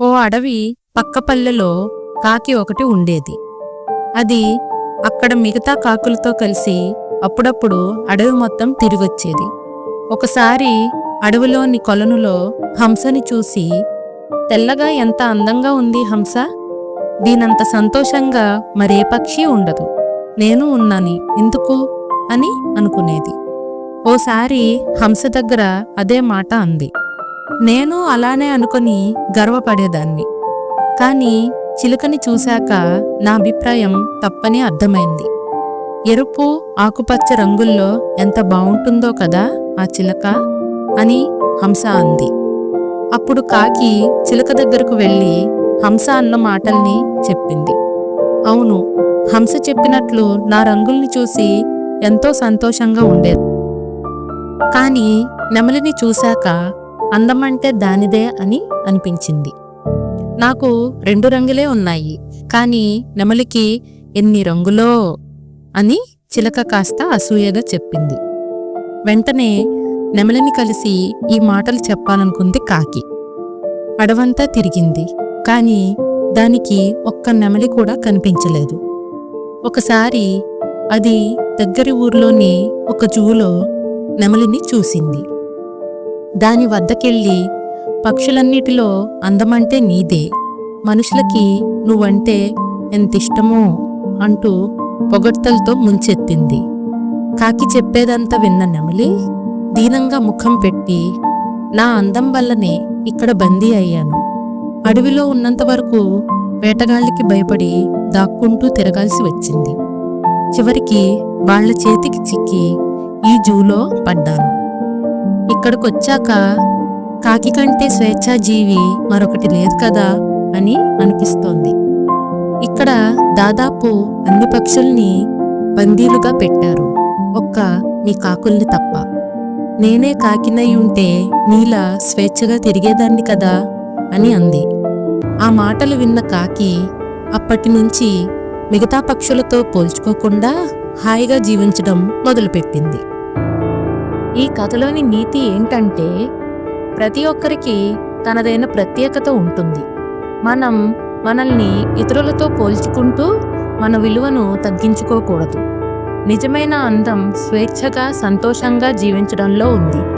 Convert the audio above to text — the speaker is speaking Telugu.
ఓ అడవి పక్క పల్లెలో కాకి ఒకటి ఉండేది. అది అక్కడ మిగతా కాకులతో కలిసి అప్పుడప్పుడు అడవి మొత్తం తిరిగొచ్చేది. ఒకసారి అడవిలోని కొలనులో హంసని చూసి, తెల్లగా ఎంత అందంగా ఉంది హంస, దీనంత సంతోషంగా మరే పక్షి ఉండదు, నేను ఉన్నాని ఎందుకు అని అనుకునేది. ఓసారి హంస దగ్గర అదే మాట అంది. నేను అలానే అనుకుని గర్వపడేదాన్ని, కానీ చిలుకని చూశాక నా అభిప్రాయం తప్పని అర్థమైంది. ఎరుపు ఆకుపచ్చ రంగుల్లో ఎంత బావుంటుందో కదా ఆ చిలక అని హంస అంది. అప్పుడు కాకి చిలుక దగ్గరకు వెళ్ళి హంస అన్న మాటల్ని చెప్పింది. అవును, హంస చెప్పినట్లు నా రంగుల్ని చూసి ఎంతో సంతోషంగా ఉండేది, కానీ నెమలిని చూశాక అందమంటే దానిదే అని అనిపించింది. నాకు 2 రంగులే ఉన్నాయి, కానీ నెమలికి ఎన్ని రంగులో అని చిలక కాస్త అసూయగా చెప్పింది. వెంటనే నెమలిని కలిసి ఈ మాటలు చెప్పాలనుకుంది కాకి. అడవంతా తిరిగింది, కానీ దానికి ఒక్క నెమలి కూడా కనిపించలేదు. ఒకసారి అది దగ్గరి ఊర్లోని ఒక జూలో నెమలిని చూసింది. దాని వద్దకెళ్ళి, పక్షులన్నిటిలో అందమంటే నీదే, మనుషులకి నువ్వంటే ఎంతిష్టమో అంటూ పొగడ్తలతో ముంచెత్తింది. కాకి చెప్పేదంతా విన్న నెమలి దీనంగా ముఖం పెట్టి, నా అందం వల్లనే ఇక్కడ బందీ అయ్యాను. అడవిలో ఉన్నంత వరకు వేటగాళ్ళకి భయపడి దాక్కుంటూ తిరగాల్సి వచ్చింది. చివరికి వాళ్ల చేతికి చిక్కి ఈ జూలో పడ్డాను. ఇక్కడికొచ్చాక కాకి కంటే స్వేచ్ఛాజీవి మరొకటి లేదు కదా అని అనిపిస్తోంది. ఇక్కడ దాదాపు అన్ని పక్షుల్ని బందీలుగా పెట్టారు, ఒక్క నీ కాకుల్ని తప్ప. నేనే కాకినై ఉంటే నీలా స్వేచ్ఛగా తిరిగేదాన్ని కదా అని అంది. ఆ మాటలు విన్న కాకి అప్పటినుంచి మిగతా పక్షులతో పోల్చుకోకుండా హాయిగా జీవించడం మొదలుపెట్టింది. ఈ కథలోని నీతి ఏంటంటే, ప్రతి ఒక్కరికి తనదైన ప్రత్యేకత ఉంటుంది. మనం మనల్ని ఇతరులతో పోల్చుకుంటూ మన విలువను తగ్గించుకోకూడదు. నిజమైన అందం స్వేచ్ఛగా సంతోషంగా జీవించడంలో ఉంది.